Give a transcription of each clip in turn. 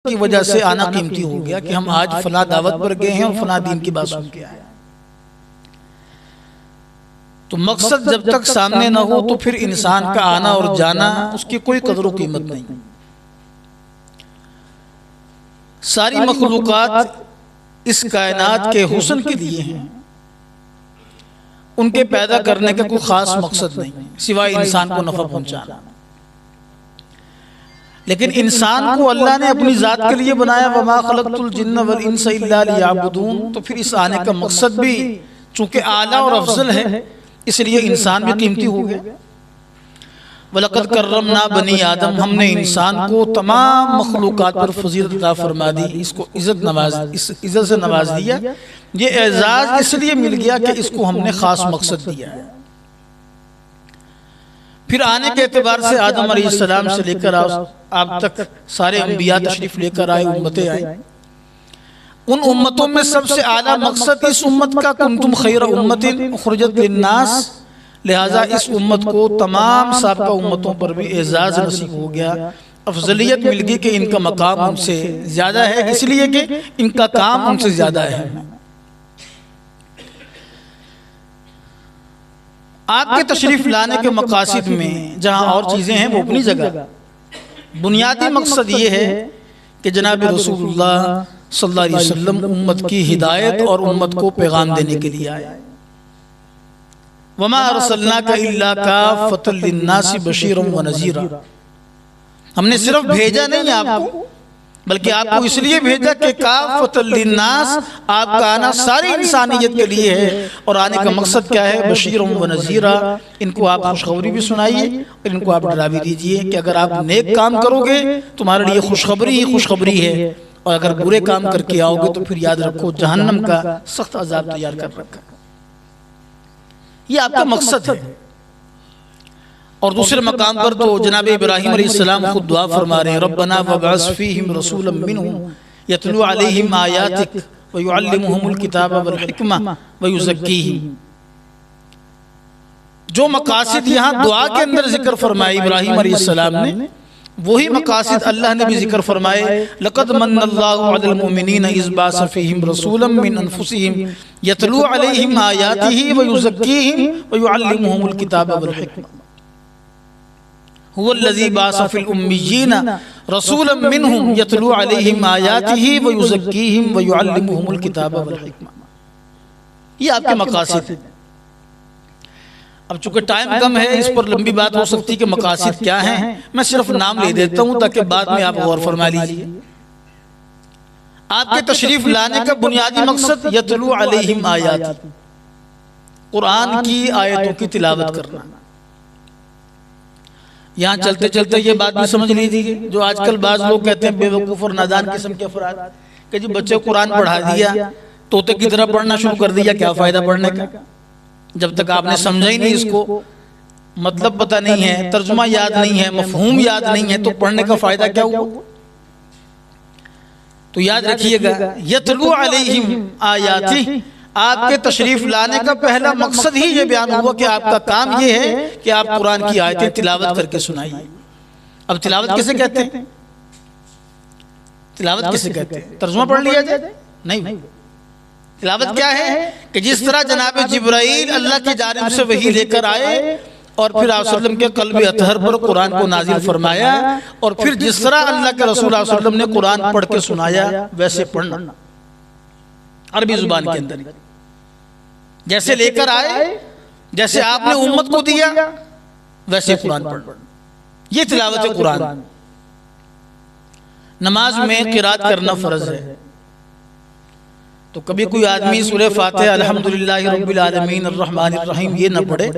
کی وجہ سے آنا قیمتی ہو گیا کہ ہم آج فلاں دعوت پر گئے ہیں اور فلاں دین کی بات سن کے آئے. تو مقصد جب تک سامنے نہ ہو تو پھر انسان کا آنا اور جانا اس کی کوئی قدر و قیمت نہیں. ساری مخلوقات اس کائنات کے حسن کے لیے ہیں، ان کے پیدا کرنے کا کوئی خاص مقصد نہیں سوائے انسان کو نفع پہنچانا. لیکن انسان کو اللہ نے اپنی ذات کے لیے بنایا وَمَا خَلَقْتُ الْجِنَّ وَالْإِنسَ إِلَّا لِيَعْبُدُونَ. تو پھر اس آنے کا مقصد بھی چونکہ اعلیٰ اور افضل ہے اس لیے انسان بھی قیمتی ہو گیا. وَلَقَدْ كَرَّمْنَا بَنِي آدم، ہم نے انسان کو تمام مخلوقات پر فضیلت عطا فرما دی، اس کو عزت سے نواز دیا. یہ اعزاز اس لیے مل گیا کہ اس کو ہم نے خاص مقصد دیا ہے. پھر آنے کے اعتبار سے آدم علیہ السلام سے لے کر آپ تک سارے انبیاء تشریف لے کر آئے، امتیں آئیں. ان امتوں میں سب سے اعلیٰ مقصد اس امت کا کنتم خیر امت اخرجت للناس، لہٰذا اس امت کو تمام سابقہ امتوں پر بھی اعزاز نصیب ہو گیا، افضلیت مل گئی کہ ان کا مقام ان سے زیادہ ہے، اس لیے کہ ان کا کام ان سے زیادہ ہے. آپ کے تشریف لانے کے مقاصد میں جہاں اور چیزیں ہیں وہ اپنی جگہ، بنیادی مقصد یہ ہے کہ جناب رسول اللہ صلی اللہ علیہ وسلم امت کی ہدایت اور امت کو پیغام دینے کے لیے آئے. وَمَا أَرْسَلْنَاكَ إِلَّا كَافَّةً لِلنَّاسِ بَشِيرًا وَنَذِيرًا. ہم نے صرف بھیجا نہیں آپ کو، بلکہ آپ کو اس لیے بھیجا کہ کافۃ للناس، آپ کا آنا ساری انسانیت کے لیے ہے. اور آنے کا مقصد کیا ہے؟ بشیر و نذیرا. ان کو آپ خوشخبری بھی سنائیے اور ان کو آپ ڈرا بھی دیجئے کہ اگر آپ نیک کام کرو گے تمہارے لیے خوشخبری ہی خوشخبری ہے، اور اگر برے کام کر کے آؤ گے تو پھر یاد رکھو جہنم کا سخت عذاب تیار کر رکھا. یہ آپ کا مقصد ہے. اور دوسرے مقام پر تو جناب ابراہیم علیہ السلام خود دعا فرما رہے ہیں ربنا وابعث فیہم رسولا منہم یتلو علیہم آیاتک ویعلمہم الکتاب والحکمہ ویزکیہم. جو مقاصد یہاں دعا کے اندر ذکر فرمائے ابراہیم علیہ السلام نے، وہی مقاصد اللہ نے بھی ذکر فرمائے لقد من اللہ علی المؤمنین اذ بعث فیہم رسولا من انفسہم یتلو علیہم آیاتہ ویزکیہم ویعلمہم الکتاب والحکمہ. هو الذی بعث فی الامیین رسولا منہم یتلو علیہم آیاتہ ویزکیہم ویعلمہم الکتاب والحکمہ. یہ آپ کے مقاصد ہیں. اب چونکہ ٹائم کم ہے اس پر لمبی بات ہو سکتی کہ مقاصد کیا ہیں، میں صرف نام لے دیتا ہوں تاکہ بعد میں آپ غور فرما لیجئے. آپ کے تشریف لانے کا بنیادی مقصد یتلو علیہم آیاتہ، قرآن کی آیتوں کی تلاوت کرنا. یہاں چلتے چلتے یہ بات بھی سمجھ لیجیے جو آج کل بعض لوگ کہتے ہیں بے وقوف اور نادان قسم کے افراد کہ جی بچے قرآن پڑھا دیا، طوطے کی طرح پڑھنا شروع کر دیا، کیا فائدہ پڑھنے کا جب تک آپ نے سمجھا ہی نہیں، اس کو مطلب پتہ نہیں ہے، ترجمہ یاد نہیں ہے، مفہوم یاد نہیں ہے، تو پڑھنے کا فائدہ کیا ہوا؟ تو یاد رکھیے گا یتلو علیہم آیاتہ، آپ کے تشریف لانے کا پہلا مقصد ہی یہ بیان ہوا کہ آپ کا کام یہ ہے کہ آپ قرآن کی آیتیں تلاوت کر کے سنائیے. اب تلاوت کسے کہتے ہیں؟ تلاوت کسے کہتے ہیں؟ ترجمہ پڑھ لیا جائے؟ نہیں. تلاوت کیا ہے کہ جس طرح جناب جبرائیل اللہ کی جانب سے وحی لے کر آئے اور پھر آپ صلی اللہ علیہ وسلم کے قلب اطہر پر قرآن کو نازل فرمایا، اور پھر جس طرح اللہ کے رسول صلی اللہ علیہ وسلم نے قرآن پڑھ کے سنایا ویسے پڑھنا، عربی زبان کے اندر جیسے لے کر آئے، جیسے آپ نے امت کو دیا ویسے قرآن پڑھنا. یہ تلاوت قرآن. نماز میں قرات کرنا فرض ہے. تو کبھی کوئی آدمی سورہ فاتحہ الحمدللہ رب العالمین الرحمن الرحیم یہ نہ پڑھے،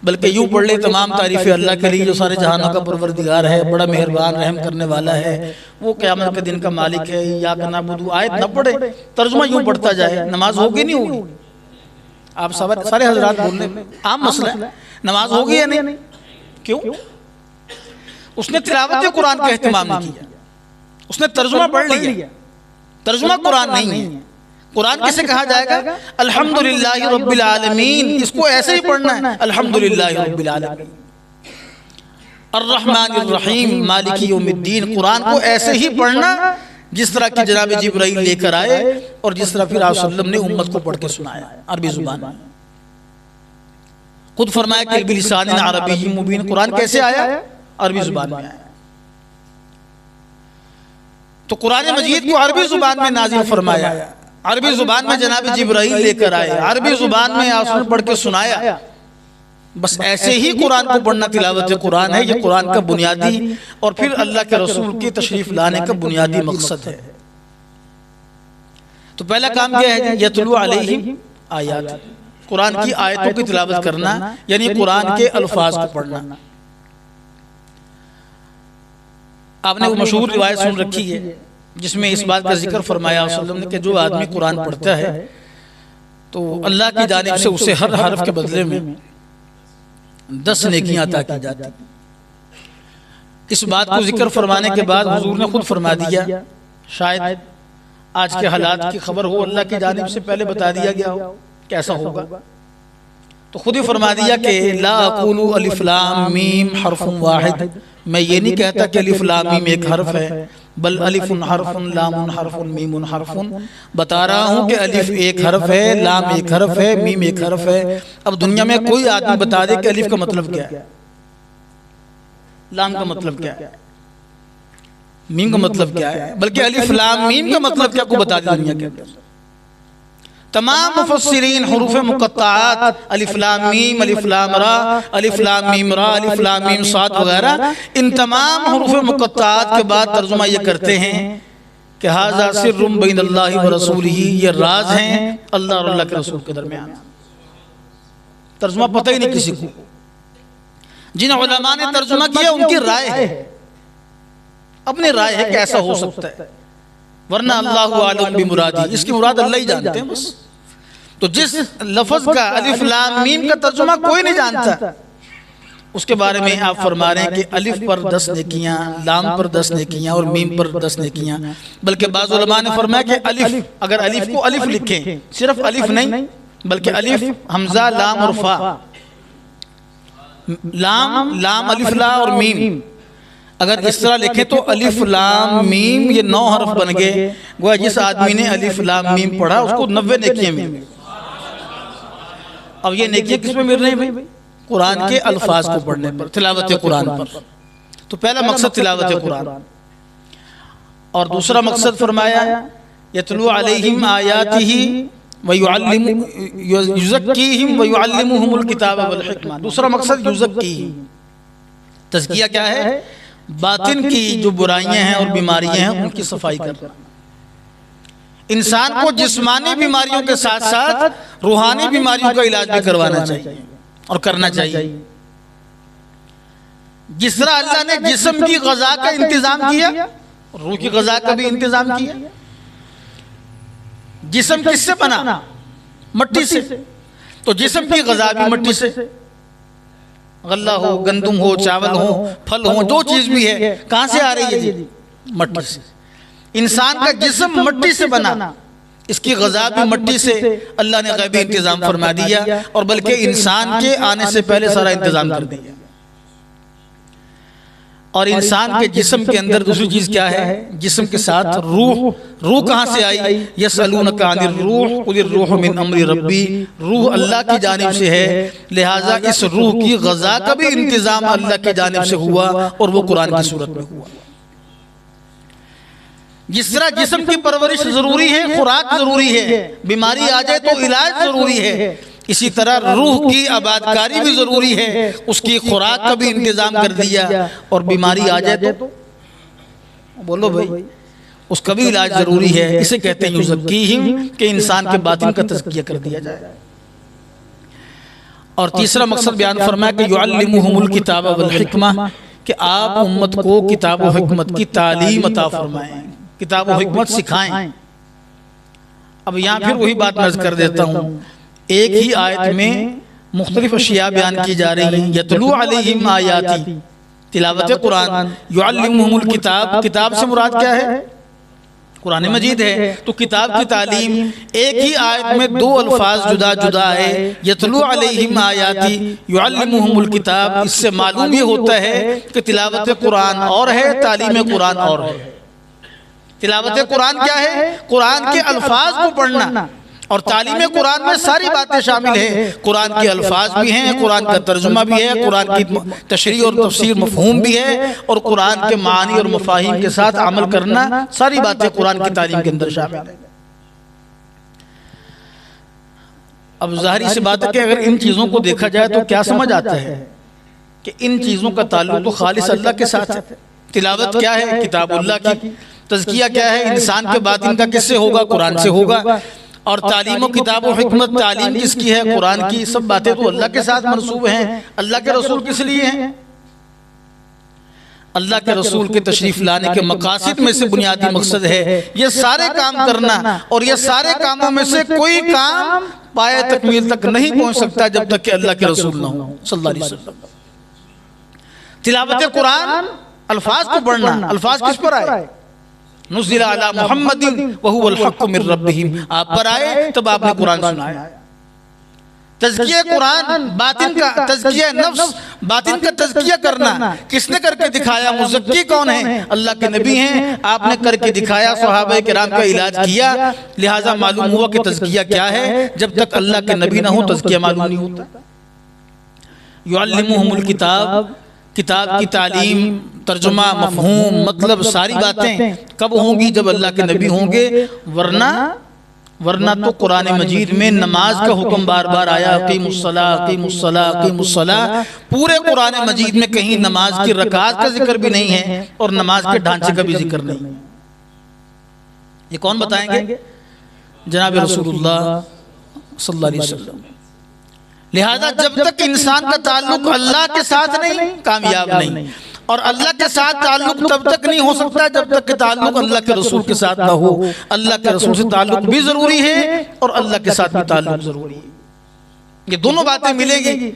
بلکہ یوں پڑھ لے تمام تعریفیں اللہ کے لیے جو سارے جہانوں کا پروردگار ہے، بڑا مہربان رحم کرنے والا ہے، وہ قیامت کے دن کا مالک ہے، ایاک نعبد، آیت نہ پڑھے، ترجمہ یوں پڑھتا جائے، نماز ہوگی نہیں ہوگی؟ آپ سارے حضرات بولنے عام مسئلہ ہے، نماز ہوگی یا نہیں؟ کیوں؟ اس نے تلاوت قرآن کا اہتمام نہیں کیا، اس نے ترجمہ پڑھ لیا. ترجمہ قرآن نہیں ہے. قرآن کسے کہا جائے گا؟ الحمدللہ رب العالمین. اس کو ایسے ہی پڑھنا ہے، الحمدللہ رب العالمین الرحمن الرحیم مالک یوم الدین. قرآن کو ایسے ہی پڑھنا جس طرح کی جناب جبرائیل لے کر آئے اور جس طرح پھر آپ صلی اللہ علیہ وسلم نے امت کو پڑھ کے سنایا عربی زبان میں. خود فرمایا کہ بلسان عربی مبین. قرآن کیسے آیا؟ عربی زبان میں آیا. تو قرآن مجید کو عربی زبان میں نازل فرمایا، عربی زبان میں جناب جبرائیل لے کر آئے، عربی زبان میں آپ نے پڑھ کے سنایا. بس ایسے ہی قرآن کو پڑھنا تلاوت قرآن ہے. یہ قرآن کا بنیادی اور پھر اللہ کے رسول کی تشریف لانے کا بنیادی مقصد ہے. تو پہلا کام کیا ہے؟ یتلو علیہم آیات، قرآن کی آیتوں کی تلاوت کرنا، یعنی قرآن کے الفاظ کو پڑھنا. آپ نے وہ مشہور روایت سن رکھی ہے جس میں اس بات کا ذکر فرمایا صلی اللہ علیہ وسلم نے کہ جو آدمی قرآن پڑھتا ہے تو اللہ کی جانب سے اسے ہر حرف کے بدلے میں 10 نیکیاں عطا کی جاتی. اس بات کو ذکر فرمانے کے بعد حضور نے خود فرما دیا، شاید آج کے حالات کی خبر ہو، اللہ کی جانب سے پہلے بتا دیا گیا ہو کیسا ہوگا. تو خود ہی فرما دیا کہ لا اقول الف لام میم حرف واحد، میں یہ نہیں کہتا کہ الف لام میم ایک حرف ہے، بل الف حرف لام حرف میم حرف. بتا رہا ہوں کہ الف ایک حرف ہے، لام ایک حرف ہے، میم ایک حرف ہے. اب دنیا میں کوئی آدمی بتا دے کہ الف کا مطلب کیا ہے، لام کا مطلب کیا ہے، میم کا مطلب کیا ہے، بلکہ الف لام میم کا مطلب کیا کو بتا دے دنیا کے اندر. تمام مفسرین حروف مقطعات الف لام میم، الف لام را، الف لام میم را، الف لام میم صاد وغیرہ، ان تمام حروف مقطعات کے بعد ترجمہ یہ کرتے ہیں کہ ھذا سر بین اللہ و رسولہ، یہ راز ہیں اللہ اور اللہ کے رسول کے درمیان. ترجمہ پتہ ہی نہیں کسی کو. جن علماء نے ترجمہ کیا ان کی رائے ہے، اپنی رائے ہے کہ ایسا ہو سکتا ہے، ورنہ اللہ عالم بمرادی، اس کی مراد اللہ ہی جانتے ہیں بس. تو جس لفظ کا الف لام میم کا ترجمہ کوئی نہیں جانتا، اس کے بارے میں آپ فرما رہے ہیں کہ الف پر 10 نیکیاں، لام پر 10 نیکیاں اور میم پر 10 نیکیاں. بلکہ بعض علماء نے فرمایا کہ الف، اگر الف کو الف لکھیں، صرف الف نہیں بلکہ الف حمزہ لام اور فا، لام الف لا اور میم، اگر اس طرح لکھیں تو الف لام میم یہ 9 حرف بن گئے. گویا جس آدمی نے الف لام میم پڑھا اس کو 90 نیکیاں مل. اب یہ نیکیاں کس میں مل رہی ہیں؟ قرآن کے الفاظ کو پڑھنے پر، تلاوت قرآن پر. تو پہلا مقصد تلاوت قرآن، اور دوسرا مقصد فرمایا یتلو علیہم آیاتہ یزکیہم ویعلمہم الکتاب والحکمہ. دوسرا مقصد یزکیہم، تزکیہ کیا ہے؟ باطن کی جو برائیاں ہیں اور بیماریاں ہیں ان کی صفائی کرنا. انسان کو جسمانی بیماریوں کے ساتھ ساتھ روحانی بیماریوں کا علاج بھی کروانا چاہیے اور کرنا چاہیے. جس طرح اللہ نے جسم کی غذا کا انتظام کیا، روح کی غذا کا بھی انتظام کیا. جسم کس سے بنا؟ مٹی سے. تو جسم کی غذا بھی مٹی سے، غلہ ہو، گندم ہو، چاول ہو، پھل ہو، جو چیز بھی ہے کہاں سے آ رہی ہے؟ جی مٹی سے. انسان کا جسم مٹی سے بنا، اس کی غذا بھی مٹی سے اللہ نے غیبی انتظام فرما دیا، اور بلکہ انسان کے آنے سے پہلے سارا انتظام کر دیا. اور انسان کے جسم کے اندر دوسری چیز کیا ہے؟ جسم کے ساتھ روح. روح کہاں سے آئی؟ یسألونک عن الروح قل الروح من امر ربی. روح اللہ کی جانب سے ہے، لہٰذا اس روح کی غذا کا بھی انتظام اللہ کی جانب سے ہوا، اور وہ قرآن کی صورت میں ہوا. جس طرح جسم کی پرورش ضروری ہے، خوراک ضروری ہے، بیماری آ جائے تو علاج ضروری ہے، اسی طرح روح کی آبادکاری بھی ضروری ہے، اس کی خوراک کا بھی انتظام کر دیا. اور بیماری آ جائے تو بولو بھائی اس کا بھی علاج ضروری ہے. اسے کہتے ہیں یزکیہم، کہ انسان کے باطن کا تزکیہ کر دیا جائے. اور تیسرا مقصد بیان فرمایا کہ یعلمہم الکتاب والحکمہ، کہ آپ امت کو کتاب و حکمت کی تعلیم عطا فرمائیں، کتاب و حکمت سکھائیں. اب یہاں پھر وہی بات میں عرض کر دیتا ہوں، ایک ہی آیت میں مختلف اشیاء بیان کی جا رہی ہیں. یتلو علیہم آیاتی، تلاوت قرآن. یعلمہم الکتاب، کتاب سے مراد کیا ہے؟ قرآن مجید ہے. تو کتاب کی تعلیم ایک ہی آیت میں 2 الفاظ جدا جدا ہے، یتلو علیہم آیاتی یعلمہم الکتاب. اس سے معلوم یہ ہوتا ہے کہ تلاوت قرآن اور ہے، تعلیم قرآن اور ہے. تلاوت قرآن کیا ہے؟ قرآن کے الفاظ کو پڑھنا، اور تعلیم قرآن میں ساری باتیں شامل ہیں، قرآن کے الفاظ بھی ہیں، قرآن کا ترجمہ بھی ہے، قرآن کی تشریح اور تفسیر مفہوم بھی ہے، اور قرآن کے معانی اور مفاہیم کے ساتھ عمل کرنا، ساری باتیں قرآن کی تعلیم کے اندر شامل ہیں۔ اب ظاہری سی بات ہے کہ اگر ان چیزوں کو دیکھا جائے تو کیا سمجھ آتا ہے کہ ان چیزوں کا تعلق تو خالص اللہ کے ساتھ ہے۔ تلاوت کیا ہے؟ کتاب اللہ کی۔ تزکیہ کیا ہے؟ انسان کے باطن کا کس سے ہوگا؟ قرآن سے ہوگا۔ اور تعلیم و کتاب و حکمت، تعلیم کس کی ہے؟ قرآن کی۔ سب باتیں تو اللہ کے ساتھ منسوب ہیں۔ اللہ کے رسول کس لیے ہیں؟ اللہ کے رسول کے تشریف لانے کے مقاصد میں سے بنیادی مقصد ہے یہ سارے کام کرنا، اور یہ سارے کاموں میں سے کوئی کام پائے تکمیل تک نہیں پہنچ سکتا جب تک کہ اللہ کے رسول نہ ہو صلی اللہ علیہ وسلم۔ تلاوت قرآن، الفاظ کو پڑھنا، الفاظ کس پر آئے؟ نزل علی محمد وہو الحق من ربہم، آپ پر آئے تب آپ نے قرآن سنایا۔ تزکیہ قرآن، باطن کا تزکیہ نفس، باطن کا تزکیہ کرنا کس نے کر کے دکھایا؟ مزکی کون ہے؟ اللہ کے نبی ہیں، آپ نے کر کے دکھایا، صحابہ کرام کا علاج کیا، لہٰذا معلوم ہوا کہ تزکیہ کیا ہے۔ جب تک اللہ کے نبی نہ ہو تزکیہ معلوم نہیں ہوتا۔ یعلمہم الکتاب، کتاب کی تعلیم، ترجمہ، مفہوم، مطلب، ساری باتیں کب ہوں گی؟ جب اللہ کے نبی ہوں گے، ورنہ تو قرآن مجید میں نماز کا حکم بار بار آیا، اقیموا الصلاۃ، اقیموا الصلاۃ، اقیموا الصلاۃ۔ پورے قرآن مجید میں کہیں نماز کی رکعات کا ذکر بھی نہیں ہے اور نماز کے ڈھانچے کا بھی ذکر نہیں ہے۔ یہ کون بتائیں گے؟ جناب رسول اللہ صلی اللہ علیہ وسلم۔ لہذا جب تک انسان کا تعلق اللہ کے ساتھ نہیں، کامیاب نہیں، اور اللہ کے ساتھ تعلق تب تک نہیں ہو سکتا جب تک کہ تعلق اللہ کے رسول کے ساتھ نہ ہو۔ اللہ کے رسول سے تعلق بھی ضروری ہے اور اللہ کے ساتھ بھی تعلق ضروری ہے۔ یہ دونوں باتیں ملیں گی،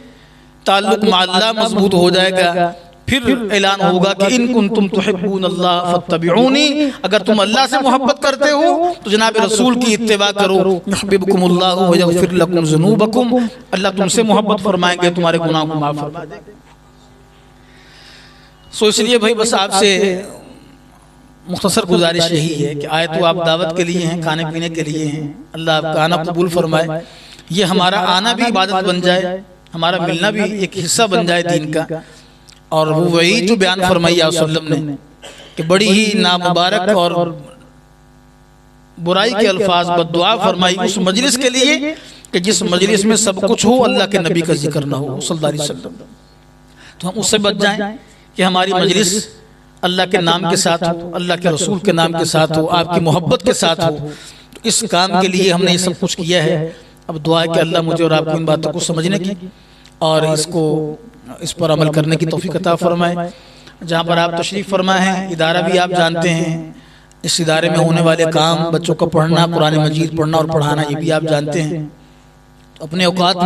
تعلق مع اللہ مضبوط ہو جائے گا، پھر اعلان ہوگا کہ ان کنتم تحبون اللہ فاتبعونی، اگر تم اللہ سے محبت کرتے ہو تو جناب رسول کی اتباع کرو، یحببکم اللہ ویغفر لکم ذنوبکم، اللہ تم سے محبت فرمائیں گے، تمہارے گناہوں کو معاف فرما دیں گے۔ سو اس لیے بھائی بس آپ سے مختصر گزارش یہی ہے کہ آئے تو آپ دعوت کے لیے ہیں، کھانے پینے کے لیے ہیں، اللہ آپ کا آنا قبول فرمائے، یہ ہمارا آنا بھی عبادت بن جائے، ہمارا ملنا بھی ایک حصہ بن جائے دین کا۔ اور وہ وہی جو بیان فرمائی آپ صلی اللہ علیہ وسلم نے کہ بڑی ہی نامبارک اور برائی کے الفاظ بددعا فرمائی اس مجلس کے لیے کہ جس مجلس میں سب کچھ ہو اللہ کے نبی کا ذکر نہ ہو صلی اللہ علیہ وسلم۔ تو ہم اس سے بچ جائیں کہ ہماری مجلس اللہ کے نام کے ساتھ ہو، اللہ کے رسول کے نام کے ساتھ ہو، آپ کی محبت کے ساتھ ہو۔ تو اس کام کے لیے ہم نے یہ سب کچھ کیا ہے۔ اب دعا ہے کہ اللہ مجھے اور آپ کو ان باتوں کو سمجھنے کی اور اس پر عمل کرنے کی توفیق عطا فرمائے۔ جہاں پر آپ تشریف فرمائے ہیں، ادارہ بھی آپ جانتے ہیں، اس ادارے میں ہونے والے کام، بچوں کو پڑھنا، قرآن مجید پڑھنا اور پڑھانا، یہ بھی آپ جانتے ہیں۔ تو اپنے اوقات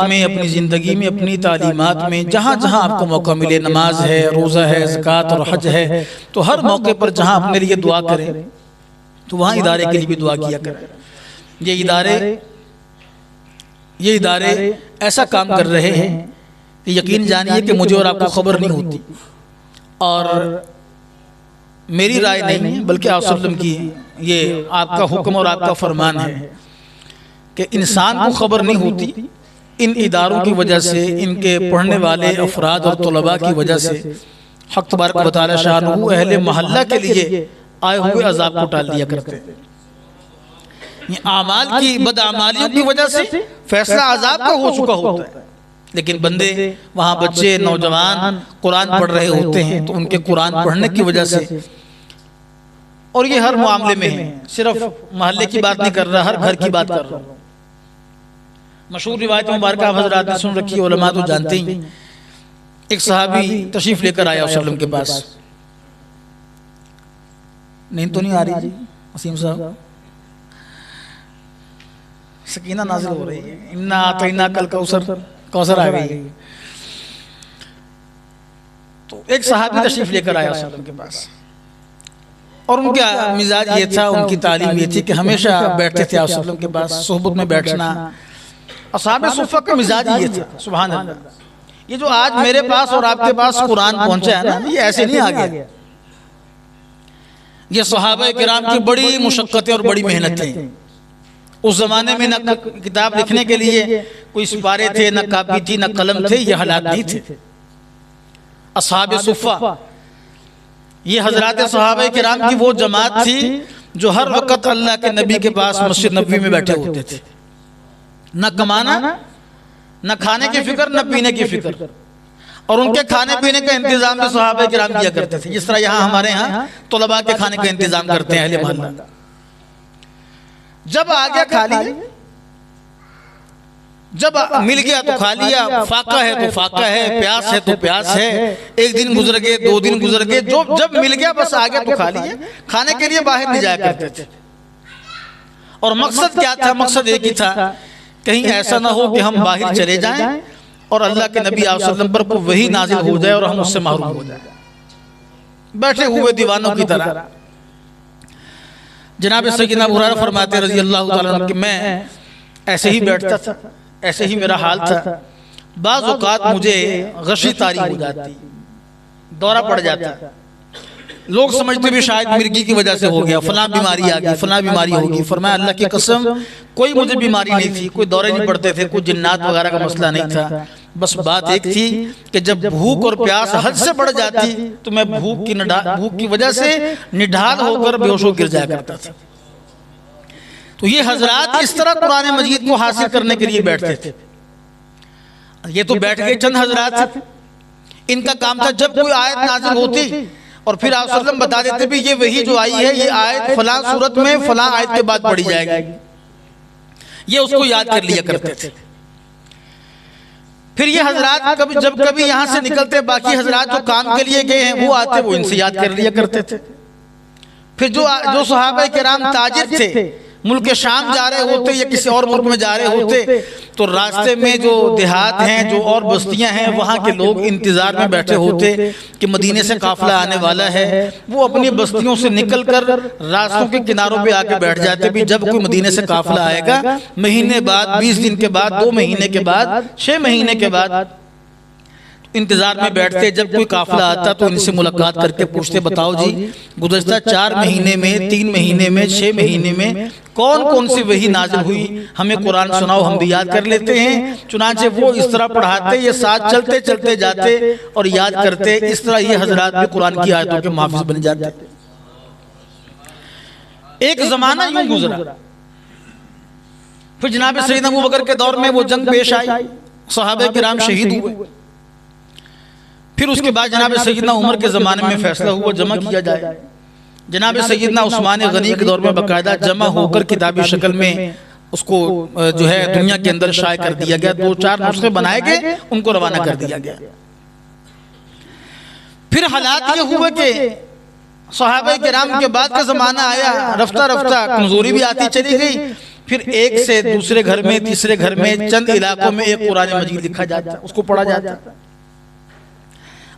میں، اپنی زندگی میں، اپنی تعلیمات میں جہاں جہاں آپ کو موقع ملے، نماز ہے، روزہ ہے، زکوٰۃ اور حج ہے، تو ہر موقع پر جہاں اپنے لیے دعا کریں تو وہاں ادارے کے لیے بھی دعا کیا کریں۔ یہ ادارے ایسا کام کر رہے ہیں کہ یقین جانیے کہ مجھے اور آپ کو خبر نہیں ہوتی، اور میری رائے نہیں ہے بلکہ آپ صلی اللہ علیہ وسلم کی یہ آپ کا حکم اور آپ کا فرمان ہے کہ انسان کو خبر نہیں ہوتی۔ ان اداروں کی وجہ سے، ان کے پڑھنے والے افراد اور طلباء کی وجہ سے حق تبارک و تعالی شانہ اہل محلہ کے لیے آئے ہوئے عذاب کو ٹال دیا کرتے ہیں۔ یہ اعمال کی بدعمالیوں کی وجہ سے فیصلہ عذاب کا ہو چکا ہوتا ہے، لیکن بندے وہاں بچے، نوجوان قرآن پڑھ رہے ہوتے ہیں تو ان کے قرآن پڑھنے کی وجہ سے، اور یہ ہر معاملے میں ہے، صرف محلے کی بات نہیں کر رہا، ہر گھر کی بات کر رہا ہوں۔ مشہور روایت مبارکہ آپ حضرات نے سن رکھی، علماء تو جانتے ہی۔ ایک صحابی تشریف لے کر آیا صلی اللہ علیہ وسلم کے پاس۔ نیند تو نہیں آ رہی جی وسیم صاحب؟ سکینہ نازل ہو رہی ہے، انا اعطیناک الکوثر، کوثر آ گئی ہے۔ تو ایک صحابی تشریف لے کر آیا صلی اللہ علیہ وسلم کے پاس، اور ان کا مزاج یہ تھا، ان کی تعلیم یہ تھی کہ ہمیشہ بیٹھتے تھے آپ صلی اللہ علیہ وسلم کے پاس، صحبت میں بیٹھنا۔ اصحاب صفہ کا مزاج یہ تھا، سبحان اللہ۔ یہ جو آج میرے پاس اور آپ کے پاس قرآن پہنچا ہے نا، یہ ایسے نہیں آ گیا، یہ صحابہ کرام کی بڑی مشقتیں اور بڑی محنتیں. اس زمانے میں نہ کتاب لکھنے کے لیے کوئی سپارے تھے، نہ کاپی تھی، نہ قلم تھے، یہ حالات نہیں تھے. اصحاب صفہ، یہ حضرات صحابہ کرام کی وہ جماعت تھی جو ہر وقت اللہ کے نبی کے پاس مسجد نبوی میں بیٹھے ہوتے تھے. نہ کمانا، نہ کھانے کی فکر، نہ پینے کی فکر. اور ان کے کھانے پینے کا انتظام بھی صحابہ کرام کیا کرتے تھے، جس طرح یہاں ہمارے ہاں طلباء کے کھانے کا انتظام کرتے ہیں اہل محلہ. جب آگیا کھا لیا، جب مل گیا تو کھا لیا، فاقہ ہے تو فاقہ ہے، پیاس ہے تو پیاس ہے. ایک دن گزر گئے، 2 دن گزر گئے، جب مل گیا بس آگیا تو کھا لیا. کھانے کے لیے باہر نہیں جایا کرتے تھے. اور مقصد کیا تھا؟ مقصد ایک ہی تھا، کہیں ایسا نہ ہو کہ ہم باہر چلے جائیں اور اللہ کے نبی علیہ وسلم پر کوئی وحی نازل ہو جائے اور ہم اس سے محروم ہو جائیں. بیٹھے ہوئے دیوانوں کی طرح. جناب سیدنا ابو ہریرہ فرماتے رضی اللہ تعالیٰ عنہ کہ میں ایسے ہی بیٹھتا تھا، ایسے ہی میرا حال تھا. بعض اوقات مجھے غشی طاری ہو جاتی، دورہ پڑ جاتا. لوگ سمجھتے بھی شاید مرگی کی وجہ سے ہو گیا، فلاں بیماری آ گئی، فلاں بیماری ہوگی. فرمایا اللہ کی قسم کوئی مجھے بیماری نہیں تھی، کوئی دورے نہیں پڑتے تھے، کوئی جنات وغیرہ کا مسئلہ نہیں تھا. بس بات ایک تھی کہ جب بھوک اور پیاس حد سے بڑھ جاتی تو میں بھوک کی وجہ سے نڈھال ہو کر بے ہوش ہو گر جایا کرتا تھا. تو یہ حضرات اس طرح قرآن مجید کو حاصل کرنے کے لیے بیٹھتے تھے. یہ تو بیٹھ گئے چند حضرات تھے. ان کا کام تھا جب کوئی آیت نازل ہوتی اور پھر آپ صلی اللہ علیہ وسلم بتا دیتے بھی یہ وحی جو آئی ہے، یہ آیت فلاں صورت میں فلاں آیت کے بعد پڑھی جائے گی. یہ اس کو یاد کر لیا کرتے تھے. پھر یہ حضرات جب کبھی یہاں سے نکلتے، باقی حضرات جو کام کے لیے گئے ہیں وہ آتے، وہ ان سے یاد کر لیا کرتے تھے. پھر جو صحابہ کرام تاجر تھے، ملک شام جا رہے ہوتے یا کسی اور ملک میں جا رہے ہوتے تو راستے میں جو دیہات ہیں، جو اور بستیاں ہیں، وہاں کے لوگ انتظار میں بیٹھے ہوتے کہ مدینے سے قافلہ آنے والا ہے. وہ اپنی بستیوں سے نکل کر راستوں کے کناروں پہ آ کے بیٹھ جاتے بھی جب کوئی مدینے سے قافلہ آئے گا، مہینے بعد، 20 دن کے بعد، 2 مہینے کے بعد، 6 مہینے کے بعد انتظار میں بیٹھتے. جب کوئی قافلہ آتا تو ان سے ملاقات کر کے پوچھتے بتاؤ جی گزشتہ 4 مہینے میں، 3 مہینے میں، 6 مہینے میں کون کون سی وحی نازل ہوئی، ہمیں قرآن سناؤ، ہم بھی یاد کر لیتے ہیں. چنانچہ وہ اس طرح پڑھاتے، یہ ساتھ چلتے چلتے جاتے اور یاد کرتے. اس طرح یہ حضرات بھی قرآن کی آیتوں کے محافظ بن جاتے. ایک زمانہ یوں گزرا. پھر جناب سیدنا ابو بکر کے دور میں وہ جنگ پیش آئی، صحابہ کرام شہید ہوئے. پھر اس کے بعد جناب سیدنا عمر کے زمانے میں فیصلہ ہوا جمع کیا جائے. جناب سیدنا عثمان غنی کے دور میں باقاعدہ جمع ہو کر کتابی شکل میں اس کو جو ہے دنیا کے اندر شائع کر دیا گیا. 2-4 نسخے بنائے گئے، ان کو روانہ کر دیا گیا. پھر حالات یہ ہوئے کہ صحابہ کرام کے بعد کا زمانہ آیا، رفتہ رفتہ کمزوری بھی آتی چلی گئی. پھر ایک سے دوسرے گھر میں، تیسرے گھر میں، چند علاقوں میں ایک قرآن مجید لکھا جاتا، اس کو پڑھا جاتا.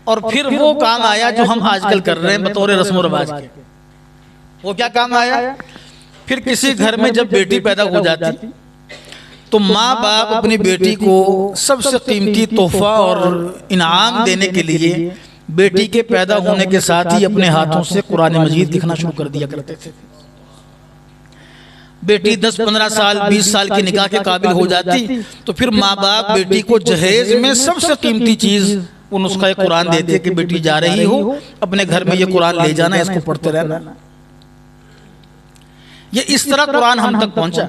اور پھر وہ کام آیا جو ہم آج کل کر رہے ہیں بطور رسم و رواج کے. وہ کیا کام آیا؟ پھر کسی گھر میں جب بیٹی پیدا ہو جاتی تو ماں باپ اپنی بیٹی کو سب سے قیمتی تحفہ اور انعام دینے کے لیے بیٹی کے پیدا ہونے کے ساتھ ہی اپنے ہاتھوں سے قرآن مجید لکھنا شروع کر دیا کرتے تھے. بیٹی 10-15 سال 20 سال کی نکاح کے قابل ہو جاتی تو پھر ماں باپ بیٹی کو جہیز میں سب سے قیمتی چیز وہ نسخہ قرآن دیتے کہ بیٹی جا رہی ہو اپنے گھر میں یہ قرآن لے جانا، اس کو پڑھتے رہنا. یہ اس طرح قرآن ہم تک پہنچا.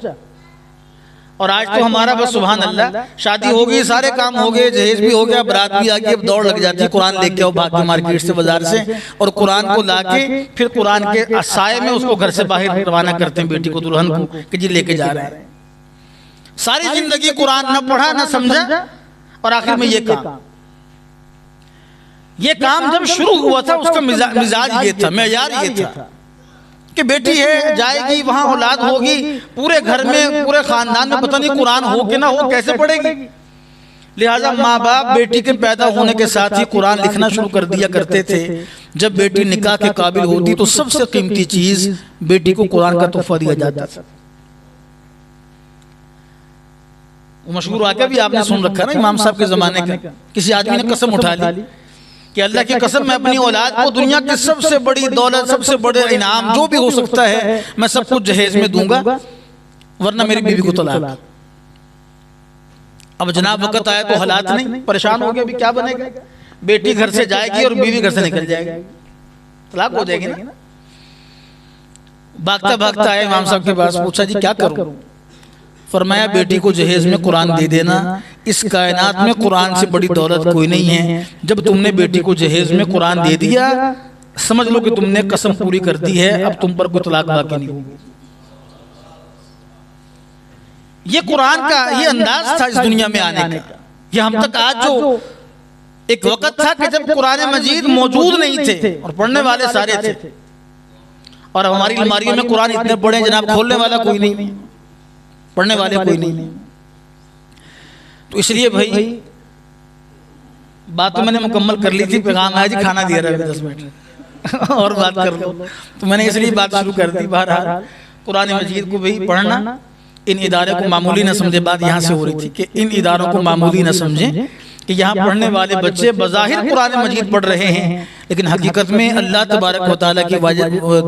اور آج تو ہمارا بس سبحان اللہ شادی ہو گئی، سارے کام ہو گئے، جہیز بھی ہو گیا، برات بھی آ گئی، اب دوڑ لگ جاتی قرآن لے کے آؤ بھاگ کے مارکیٹ سے، بازار سے، اور قرآن کو لا کے پھر قرآن کے سائے میں اس کو گھر سے باہر روانہ کرتے ہیں بیٹی کو، دلہن کو، کہ جی لے کے جا رہے ہیں. ساری زندگی قرآن نہ پڑھا نہ سمجھا اور آخر میں یہ کام جب شروع ہوا تھا اس کا مزاج یہ تھا، معیار یہ تھا کہ بیٹی ہے جائے گی وہاں اولاد ہوگی، پورے گھر میں پورے خاندان میں پتہ نہیں قرآن ہو کہ نہ ہو، کیسے پڑھے گی. لہٰذا ماں باپ بیٹی کے پیدا ہونے کے ساتھ ہی قرآن لکھنا شروع کر دیا کرتے تھے. جب بیٹی نکاح کے قابل ہوتی تو سب سے قیمتی چیز بیٹی کو قرآن کا تحفہ دیا جاتا تھا. مشہور واقعہ بھی آپ نے سن رکھا نا امام صاحب کے زمانے کا. کسی آدمی نے قسم اٹھا لی کہ اللہ کی قسم میں اپنی اولاد کو دنیا کی سب سے بڑی دولت، سب سے بڑے انعام جو بھی ہو سکتا ہے میں سب کچھ جہیز میں دوں گا، ورنہ میری بیوی کو طلاق۔ اب جناب وقت آیا تو حالات نہیں، پریشان ہو گیا ابھی کیا بنے گا، بیٹی گھر سے جائے گی اور بیوی گھر سے نکل جائے گی، طلاق ہو جائے گی نا۔ بھاگتا بھاگتا آئے امام صاحب کے پاس، پوچھا جی کیا کروں؟ فرمایا بیٹی کو جہیز میں قرآن دے دینا، اس کائنات میں قرآن سے بڑی دولت کوئی نہیں ہے، جب تم نے بیٹی کو جہیز میں قرآن دے دیا سمجھ لو کہ تم نے قسم پوری کر دی ہے، اب تم پر کوئی طلاق باقی نہیں ہوگی۔ یہ قرآن کا یہ انداز تھا اس دنیا میں آنے کا۔ یہ ہم تک آج جو ایک وقت تھا کہ جب قرآن مجید موجود نہیں تھے اور پڑھنے والے سارے تھے، اور ہماری الماریوں میں قرآن اتنے پڑھے جناب کھولنے والا کوئی نہیں، پڑھنے والے کوئی نہیں۔ تو اس لیے بھائی بات تو میں نے مکمل کر لی تھی، پیغام آیا جی کھانا دیا رہا ہے 10 منٹ اور بات کر لو، تو میں نے اس لیے بات شروع کر دی۔ بہرحال قرآن مجید کو بھی پڑھنا، ان ادارے کو معمولی نہ سمجھے، بات یہاں سے ہو رہی تھی کہ ان اداروں کو معمولی نہ سمجھیں کہ یہاں پڑھنے والے بچے بظاہر قرآن مجید پڑھ رہے ہیں، لیکن حقیقت میں اللہ تبارک و تعالیٰ کی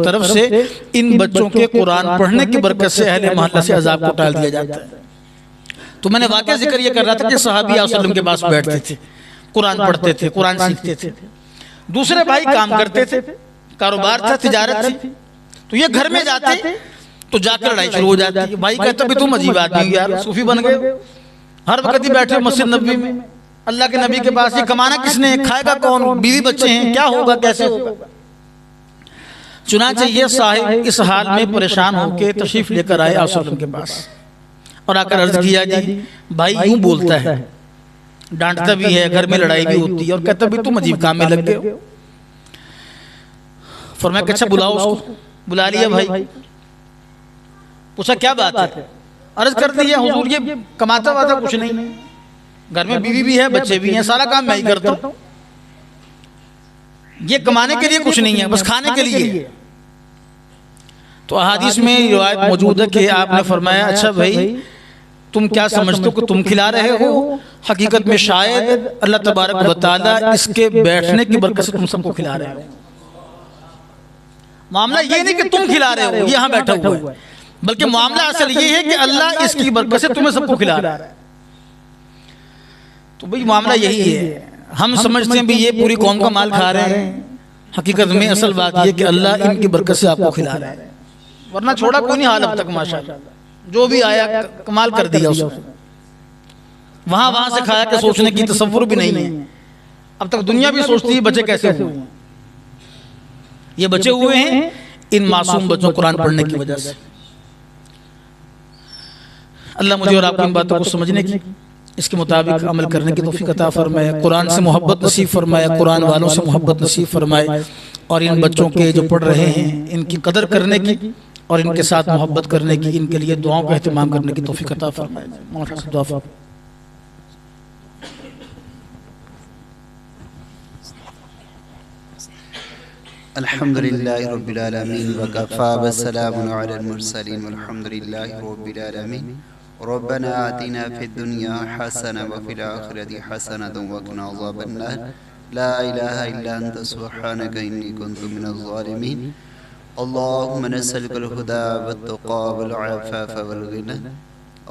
طرف سے ان بچوں کے قرآن پڑھنے کی برکت سے اہل محلہ سے عذاب کو ٹال دیا جاتا ہے۔ تو میں نے واقعہ ذکر یہ کر رہا تھا کہ صحابی علیہ وسلم کے پاس بیٹھتے تھے، قرآن پڑھتے تھے، قرآن سیکھتے تھے، دوسرے بھائی کام کرتے تھے، کاروبار تھا، تجارت تھی، تو یہ گھر میں جاتے تو جا کر لڑائی شروع ہو جاتی، بھائی کہتا بھی تم عجیب آدمی یار، صوفی بن گئے، ہر وقت ہی بیٹھے مسجد نبوی میں، اللہ کے نبی کے پاس، یہ کمانا کس نے، کھائے گا کون، بیوی بچے ہیں، کیا ہوگا، کیسے ہوگا۔ چنانچہ یہ صاحب اس حال میں پریشان ہو کے تشریف لے کر آئے آپ صلی اللہ علیہ وسلم کے پاس اور آ کر عرض کیا جی بھائی یوں بولتا ہے، ڈانٹتا بھی ہے، گھر میں لڑائی بھی ہوتی ہے، اور کہتا بھی تم عجیب کام میں لگ گئے ہو۔ فرمایا کہ اچھا بلاؤ اس کو، بلا لیا بھائی، پوچھا کیا بات ہے، عرض کر دیا حضور یہ کماتا ہوا تھا کچھ نہیں، گھر میں بیوی بھی ہے، بچے بھی ہیں، سارا کام میں ہی کرتا ہوں، یہ کمانے کے لیے کچھ نہیں ہے، بس کھانے کے لیے۔ تو احادیث میں روایت موجود ہے کہ آپ نے فرمایا اچھا بھائی تم کیا سمجھتے ہو کہ تم کھلا رہے ہو، حقیقت میں شاید اللہ تبارک و تعالیٰ اس کے بیٹھنے کی برکت سے تم سب کو کھلا رہے ہو۔ معاملہ یہ نہیں کہ تم کھلا رہے ہو، یہاں بیٹھا ہوا ہے، بلکہ معاملہ اصل یہ ہے کہ اللہ اس کی برکت سے تمہیں سب کو کھلا رہا ہے۔ تو بھئی معاملہ یہی ہے، ہم سمجھتے ہیں بھی یہ پوری قوم کا مال کھا رہے ہیں، حقیقت میں اصل بات یہ کہ اللہ ان کی برکت سے آپ کو کھلا رہا ہے، ورنہ چھوڑا کوئی نہیں حال اب تک ماشاءاللہ، جو بھی آیا کمال کر دیا اس نے، وہاں سے کھایا کہ سوچنے کی تصور بھی نہیں ہے۔ اب تک دنیا بھی سوچتی ہے بچے کیسے ہوئے ہیں، یہ بچے ہوئے ہیں ان معصوم بچوں قرآن پڑھنے کی وجہ سے۔ اللہ مجھے اور آپ کو ان باتوں کو سمجھنے کی، اس کے مطابق عمل کرنے کی توفیق عطا فرمائے، قرآن سے محبت نصیب فرمائے، قرآن والوں سے محبت نصیب فرمائے، اور ان بچوں کے جو پڑھ رہے ہیں ان کی قدر کرنے کی اور ان کے ساتھ محبت کرنے کی، ان کے لیے دعاؤں کا اہتمام کرنے کی توفیق عطا فرمائے۔ دعا فرمائے۔ الحمد للہ رب العالمین وکفا والسلام علی المرسلین والحمد للہ رب العالمین۔ ربنا آتنا فی الدنیا حسنہ وفی الآخرۃ حسنۃ وقنا عذاب النار۔ لا الہ الا انت سبحانک انی کنت من الظالمین۔ اللہم نسألک الہدی والتقی والعفاف والغنی۔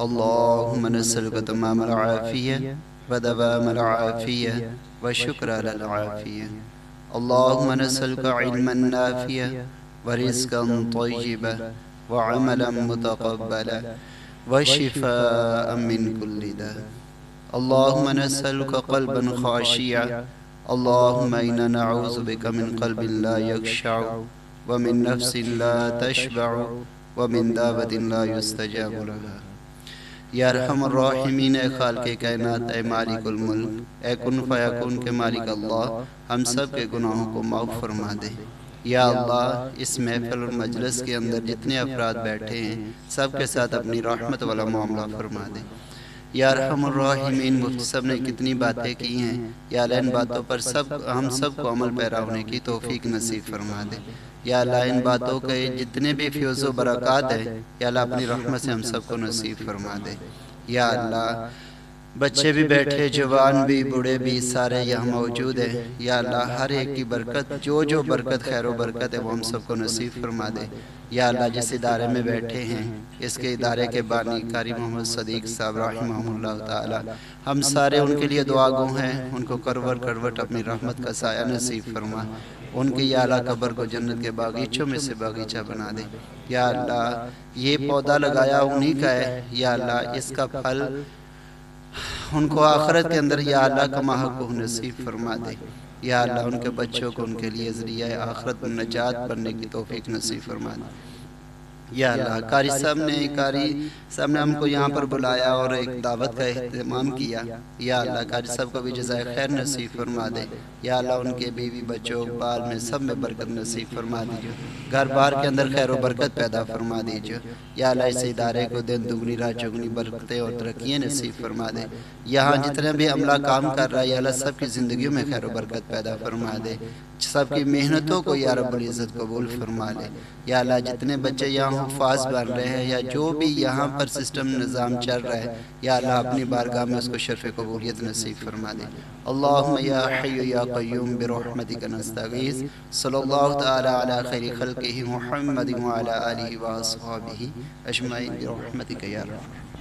اللہم نسألک تمام العافیہ ودوام العافیہ وشکر علی العافیہ۔ اللہم نسألک علما نافعا ورزقا طیبا وعملا متقبلا وشفاء من کل داء۔ اللہم نسألک قلبا خاشعا۔ اللہم انا نعوذ بک من قلب لا یخشع ومن نفس لا تشبع ومن دعوت لا یستجاب لها۔ یا ارحم الراحمین، اے خالق کائنات، اے مالک الملک، اے کن فیکون کے مالک اللہ، ہم سب کے گناہوں کو معاف فرما دے۔ یا اللہ اس محفل اور مجلس کے اندر جتنے افراد بیٹھے ہیں سب کے ساتھ اپنی رحمت والا معاملہ فرما دے۔ یا ارحم الراحمین، مفتی صاحب نے کتنی باتیں کی ہیں، یا اللہ ان باتوں پر ہم سب کو عمل پیرا ہونے کی توفیق نصیب فرما دے۔ یا اللہ ان باتوں کے جتنے بھی فیض و برکات ہیں یا اللہ اپنی رحمت سے ہم سب کو نصیب فرما دے۔ یا اللہ بچے بھی بیٹھے، جوان بھی، بوڑھے بھی، سارے یہاں موجود ہیں۔ یا اللہ ہر ایک کی برکت، جو برکت خیر و برکت ہے وہ ہم سب کو نصیب فرما دے۔ یا اللہ جس ادارے میں بیٹھے ہیں، اس کے ادارے کے بانی قاری محمد صدیق صاحب رحمہ اللہ تعالی، ہم سارے ان کے لیے دعا گو ہیں، ان کو کروٹ اپنی رحمت کا سایہ نصیب فرما۔ ان کی یا اللہ قبر کو جنت کے باغیچوں میں سے باغیچہ بنا دے۔ یا اللہ یہ پودا لگایا انہی کا ہے، یا اللہ اس کا پھل ان کو آخرت کے اندر یا اللہ کما حقہ نصیب فرما دے۔ یا اللہ ان کے بچوں کو ان کے لیے ذریعہ آخرت میں نجات بننے کی توفیق نصیب فرما دے۔ یا اللہ قاری صاحب نے ہم کو یہاں پر بلایا اور ایک دعوت کا اہتمام کیا۔ یا اللہ قاری صاحب کو بھی جزائے خیر نصیب فرما دے۔ یا اللہ ان کے بیوی بچوں بال میں سب میں برکت نصیب فرما دیجو، گھر بار کے اندر خیر و برکت پیدا فرما دیجو۔ یا اللہ اس ادارے کو دن دگنی رات چگنی برکتیں اور ترقیاں نصیب فرما دے۔ یہاں جتنے بھی عملہ کام کر رہا ہے یا اللہ سب کی زندگیوں میں خیر و برکت پیدا فرما دے، سب کی محنتوں کو یا رب العزت قبول فرما لے۔ یا اللہ جتنے بچے یہاں حفاظ بن رہے ہیں یا جو بھی یہاں پر سسٹم نظام چل رہا ہے، یا اللہ اپنی بارگاہ میں اس کو شرف قبولیت نصیب فرما دے۔ اللہم یا حی یا قیوم برحمتک نستغیث، صلی اللہ تعالی علی خیر خلقہ محمد وعلی آلہ واصحابہ اجمعین برحمتک یا رحمن۔